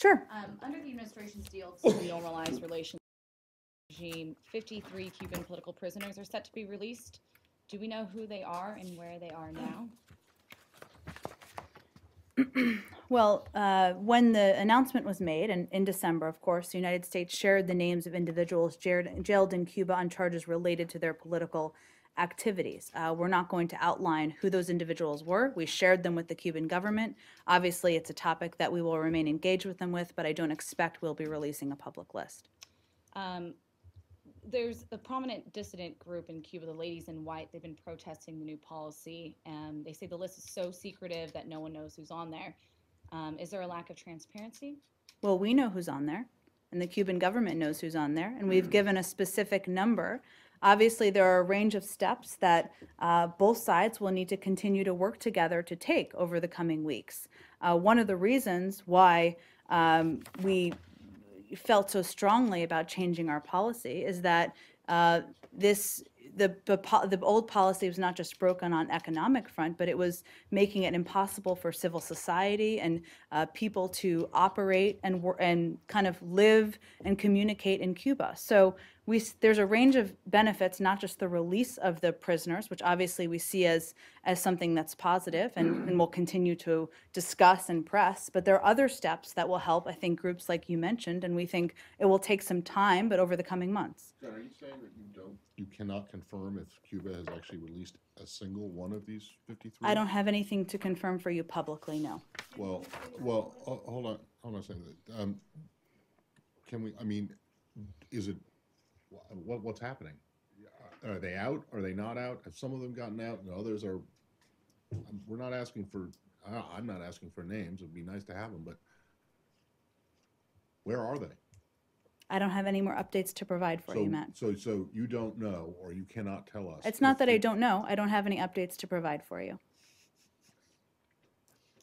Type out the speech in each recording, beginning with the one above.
Sure. Under the administration's deal to normalize relations regime, 53 Cuban political prisoners are set to be released. Do we know who they are and where they are now? Well, when the announcement was made, and in December, of course, the United States shared the names of individuals jailed in Cuba on charges related to their political activities. We're not going to outline who those individuals were. We shared them with the Cuban government. Obviously, it's a topic that we will remain engaged with them with, but I don't expect we'll be releasing a public list. There's a prominent dissident group in Cuba, the Ladies in White. They've been protesting the new policy, and they say the list is so secretive that no one knows who's on there. Is there a lack of transparency? Well, we know who's on there, and the Cuban government knows who's on there, and we've given a specific number. Obviously, there are a range of steps that both sides will need to continue to work together to take over the coming weeks. One of the reasons why we felt so strongly about changing our policy is that the old policy was not just broken on economic front, but it was making it impossible for civil society and people to operate and kind of live and communicate in Cuba. So there's a range of benefits, not just the release of the prisoners, which obviously we see as something that's positive and we'll continue to discuss and press, but there are other steps that will help, I think, groups like you mentioned, and we think it will take some time, but over the coming months. John, are you saying that you cannot confirm if Cuba has actually released a single one of these 53? I don't have anything to confirm for you publicly, no. Well, hold on a second. Can we, I mean, is it, what's happening? Are they out? Are they not out? Have some of them gotten out and others are, we're not asking for, I'm not asking for names. It'd be nice to have them, but where are they? I don't have any more updates to provide for you, Matt. So you don't know, or you cannot tell us. It's not that I don't know. I don't have any updates to provide for you.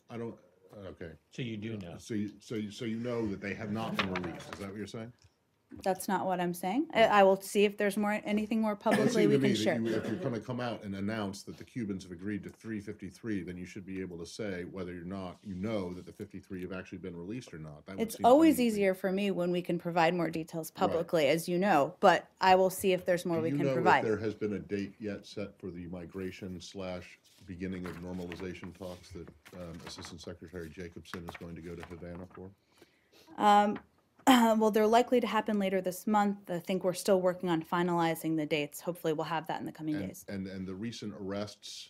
I don't, okay. So you do know. So you know that they have not been released. Is that what you're saying? That's not what I'm saying. I will see if there's anything more publicly we can share. If you're going to come out and announce that the Cubans have agreed to 353, then you should be able to say whether or not you know that the 53 have actually been released or not. It's always easier for me when we can provide more details publicly, as you know, but I will see if there's more we can provide. Do you know if there has been a date yet set for the migration / beginning of normalization talks that Assistant Secretary Jacobson is going to go to Havana for? Well, they're likely to happen later this month. I think we're still working on finalizing the dates. Hopefully we'll have that in the coming days. And the recent arrests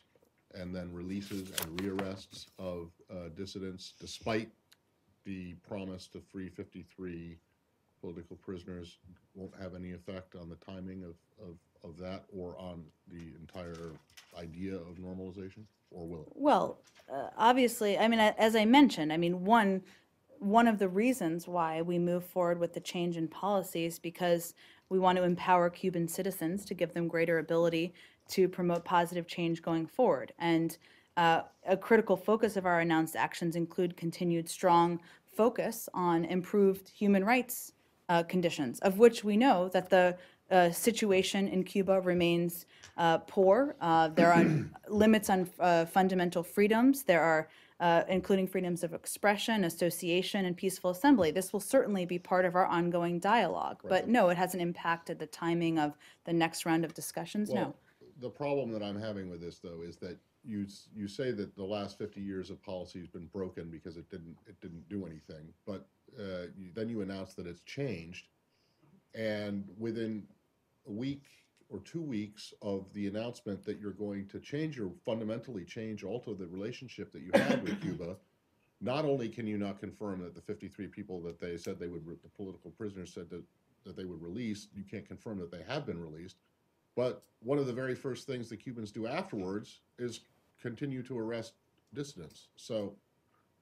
and then releases and rearrests of dissidents, despite the promise to free 53 political prisoners, won't have any effect on the timing of that or on the entire idea of normalization, or will it? Well, obviously, I mean, as I mentioned, I mean, one of the reasons why we move forward with the change in policy is because we want to empower Cuban citizens to give them greater ability to promote positive change going forward. And a critical focus of our announced actions include continued strong focus on improved human rights conditions, of which we know that the situation in Cuba remains poor. There are limits on fundamental freedoms. There are including freedoms of expression, association, and peaceful assembly. This will certainly be part of our ongoing dialogue. Right. But no, it hasn't impacted the timing of the next round of discussions, no. The problem that I'm having with this, though, is that you say that the last 50 years of policy has been broken because it didn't do anything, but then you announce that it's changed, and within a week or 2 weeks of the announcement that you're going to fundamentally change, alter the relationship that you had with Cuba, not only can you not confirm that the 53 people that they said the political prisoners said that they would release, you can't confirm that they have been released, but one of the very first things the Cubans do afterwards is continue to arrest dissidents. So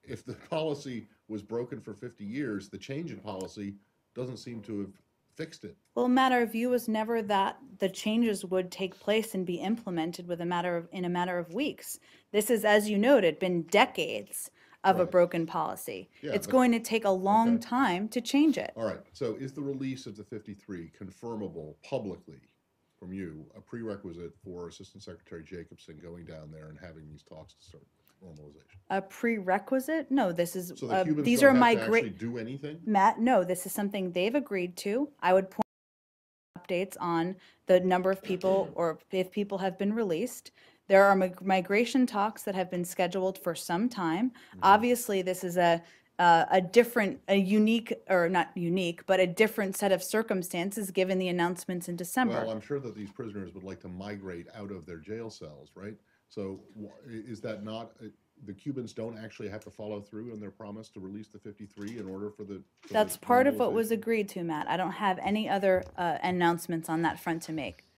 if the policy was broken for 50 years, the change in policy doesn't seem to have fixed it. Well, Matt, our view was never that the changes would take place and be implemented in a matter of weeks. This is, as you noted, been decades of a broken policy. Yeah, it's going to take a long time to change it. All right. So is the release of the 53 confirmable publicly from you a prerequisite for Assistant Secretary Jacobson going down there and having these talks to start? normalization? A prerequisite? No, this is, So the Cubans these don't are have to actually migrate, do anything? Matt, no, this is something they've agreed to. I would point updates on the number of people or if people have been released. There are migration talks that have been scheduled for some time. Obviously, this is a different, a unique, or not unique, but a different set of circumstances given the announcements in December. Well, I'm sure that these prisoners would like to migrate out of their jail cells, right? So is that not, the Cubans don't actually have to follow through on their promise to release the 53 in order for the That's part of what was normalization? agreed to, Matt. I don't have any other announcements on that front to make.